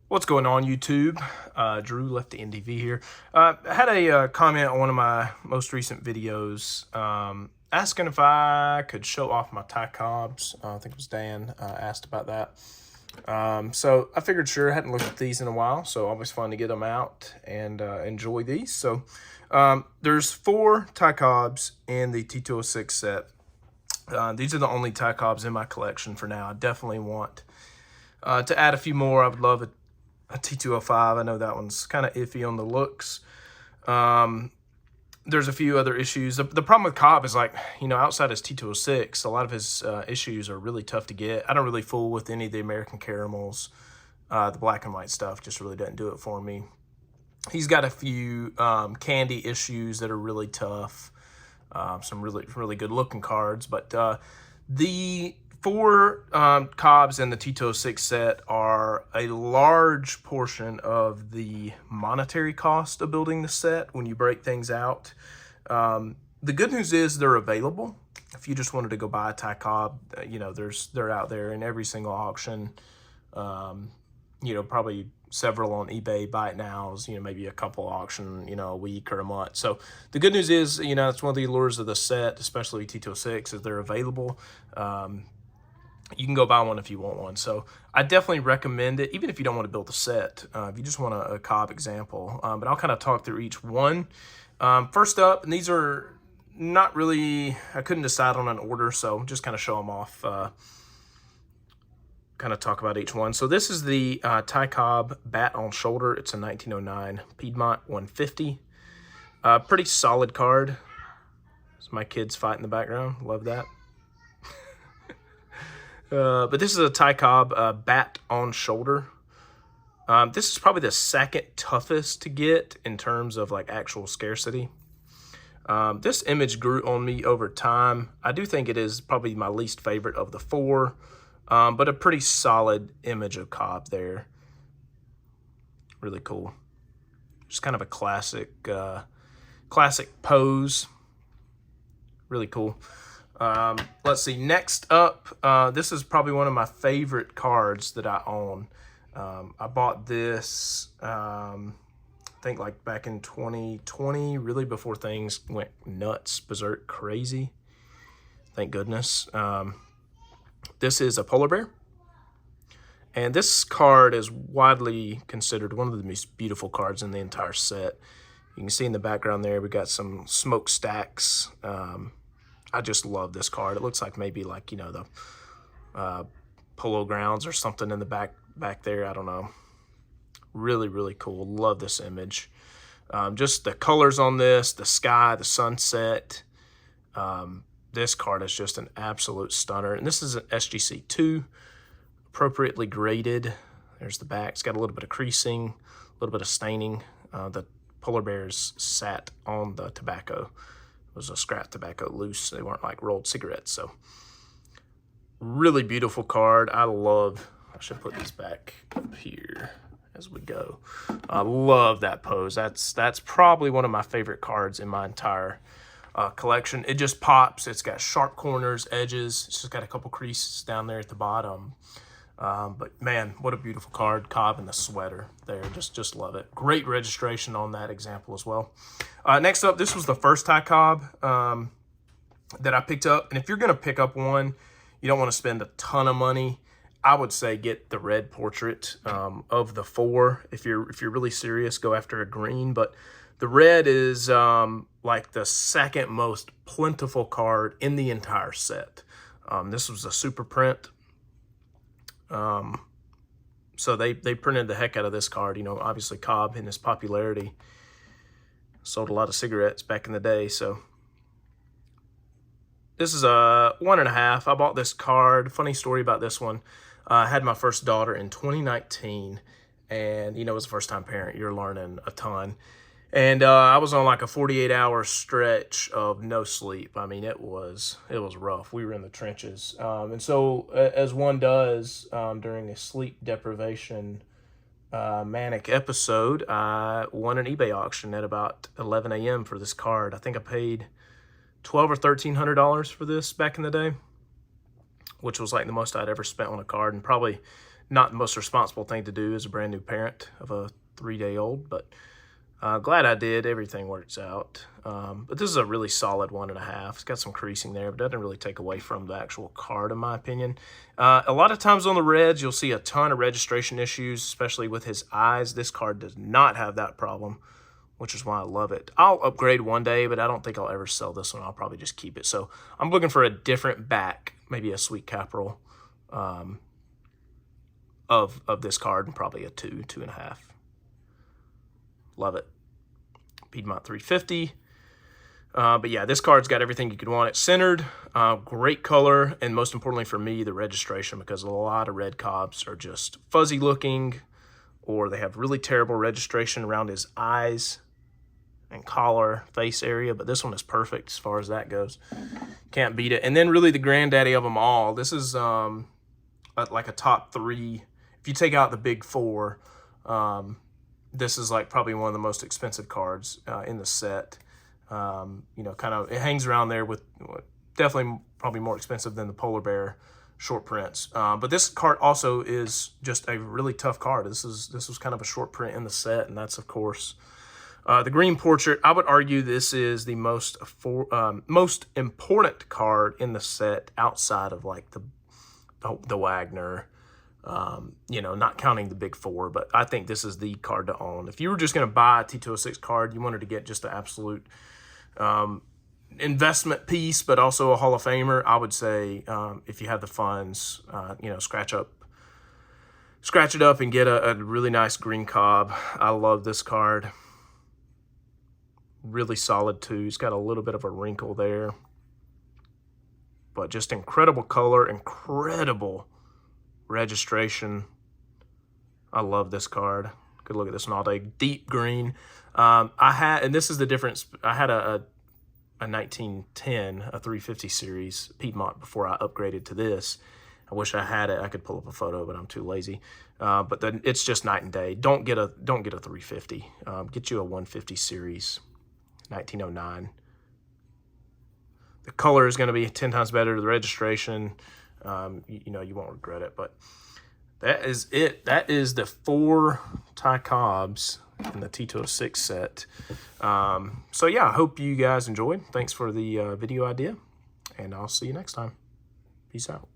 What's going on, YouTube? Drew left the NDV here. I had a comment on one of my most recent videos asking if I could show off my Ty Cobbs. I think it was Dan asked about that. So I figured, sure, I hadn't looked at these in a while, so always fun to get them out and enjoy these. So there's 4 Ty Cobbs in the T206 set. These are the only Ty Cobbs in my collection for now. I definitely want to add a few more. I would love a T205. I know that one's kind of iffy on the looks. There's a few other issues. The problem with Cobb is, like, you know, outside his T206, a lot of his issues are really tough to get. I don't really fool with any of the American caramels. The black and white stuff just really doesn't do it for me. He's got a few candy issues that are really tough. Some really good looking cards, but the 4 Cobbs in the T206 set are a large portion of the monetary cost of building the set when you break things out. The good news is they're available. If you just wanted to go buy a Ty Cobb, you know, they're out there in every single auction. You know, probably several on eBay, buy it nows, you know, maybe a couple auction, you know, a week or a month. So the good news is, you know, it's one of the allures of the set, especially T206, is they're available. You can go buy one if you want one. So I definitely recommend it, even if you don't want to build a set, if you just want a Cobb example. But I'll kind of talk through each one. First up, and these are not really, I couldn't decide on an order, so just kind of show them off, kind of talk about each one. So this is the Ty Cobb Bat on Shoulder. It's a 1909 Piedmont 150. Pretty solid card. So my kids fight in the background. Love that. But this is a Ty Cobb Bat on Shoulder. This is probably the second toughest to get in terms of, like, actual scarcity. This image grew on me over time. I do think it is probably my least favorite of the 4, but a pretty solid image of Cobb there. Really cool. Just kind of a classic pose. Really cool. Let's see, next up, this is probably one of my favorite cards that I own. I bought this, I think, like back in 2020, really before things went nuts, berserk, crazy. Thank goodness. This is a polar bear. And this card is widely considered one of the most beautiful cards in the entire set. You can see in the background there, we got some smokestacks. I just love this card. It looks like maybe, like, you know, the polo grounds or something in the back there. I don't know. Really, really cool. Love this image. Just the colors on this, the sky, the sunset. This card is just an absolute stunner. And this is an SGC 2, appropriately graded. There's the back. It's got a little bit of creasing, a little bit of staining. The polar bears sat on the tobacco. Was a scrap tobacco loose. They weren't like rolled cigarettes. So really beautiful card. I should put these back up here as we go. I love that pose. That's probably one of my favorite cards in my entire collection. It just pops. It's got sharp corners, edges. It's just got a couple creases down there at the bottom. But man, what a beautiful card. Cobb in the sweater there. Just love it. Great registration on that example as well. Next up, this was the first Ty Cobb that I picked up. And if you're going to pick up one, you don't want to spend a ton of money. I would say get the red portrait of the 4. If you're really serious, go after a green. But the red is like the second most plentiful card in the entire set. This was a super print. So they printed the heck out of this card. You know, obviously Cobb, in his popularity, sold a lot of cigarettes back in the day. So this is a 1.5. I bought this card. Funny story about this one. I had my first daughter in 2019, and, you know, as a first-time parent, you're learning a ton. And I was on like a 48-hour stretch of no sleep. I mean, it was rough. We were in the trenches. And so, as one does during a sleep deprivation manic episode, I won an eBay auction at about 11 a.m. for this card. I think I paid $1,200 or $1,300 for this back in the day, which was like the most I'd ever spent on a card, and probably Not the most responsible thing to do as a brand new parent of a 3-day-old, but glad I did. Everything works out. But this is a really solid 1.5. It's got some creasing there, but doesn't really take away from the actual card, in my opinion. A lot of times on the Reds, you'll see a ton of registration issues, especially with his eyes. This card does not have that problem, which is why I love it. I'll upgrade one day, but I don't think I'll ever sell this one. I'll probably just keep it. So I'm looking for a different back, maybe a sweet capital of this card, and probably a 2.5. Love it. Piedmont 350. But yeah, this card's got everything you could want. It's centered, great color, and most importantly for me, the registration, because a lot of red Cobbs are just fuzzy looking, or they have really terrible registration around his eyes and collar, face area. But this one is perfect as far as that goes. Can't beat it. And then really the granddaddy of them all. This is like a top 3. If you take out the big 4, this is like probably one of the most expensive cards in the set. You know, kind of, it hangs around there with definitely probably more expensive than the Polar Bear short prints. But this card also is just a really tough card. This was kind of a short print in the set, and that's of course the green portrait. I would argue this is the most important card in the set outside of like the Wagner. You know, not counting the big 4, but I think this is the card to own. If you were just going to buy a T206 card, you wanted to get just the absolute investment piece, but also a Hall of Famer, I would say if you have the funds, you know, scratch it up and get a really nice green Cobb. I love this card. Really solid too. It's got a little bit of a wrinkle there, but just incredible color, incredible registration. I love this card. Good look at this one all day. Deep green. And this is the difference. I had a 1910, a 350 series Piedmont before I upgraded to this. I wish I had it. I could pull up a photo, but I'm too lazy. But then it's just night and day. Don't get a 350. Get you a 150 series, 1909. The color is going to be 10 times better. The registration, you know, you won't regret it. But that is it. That is the 4 Ty Cobbs in the T206 set. So yeah, I hope you guys enjoyed. Thanks for the video idea, and I'll see you next time. Peace out.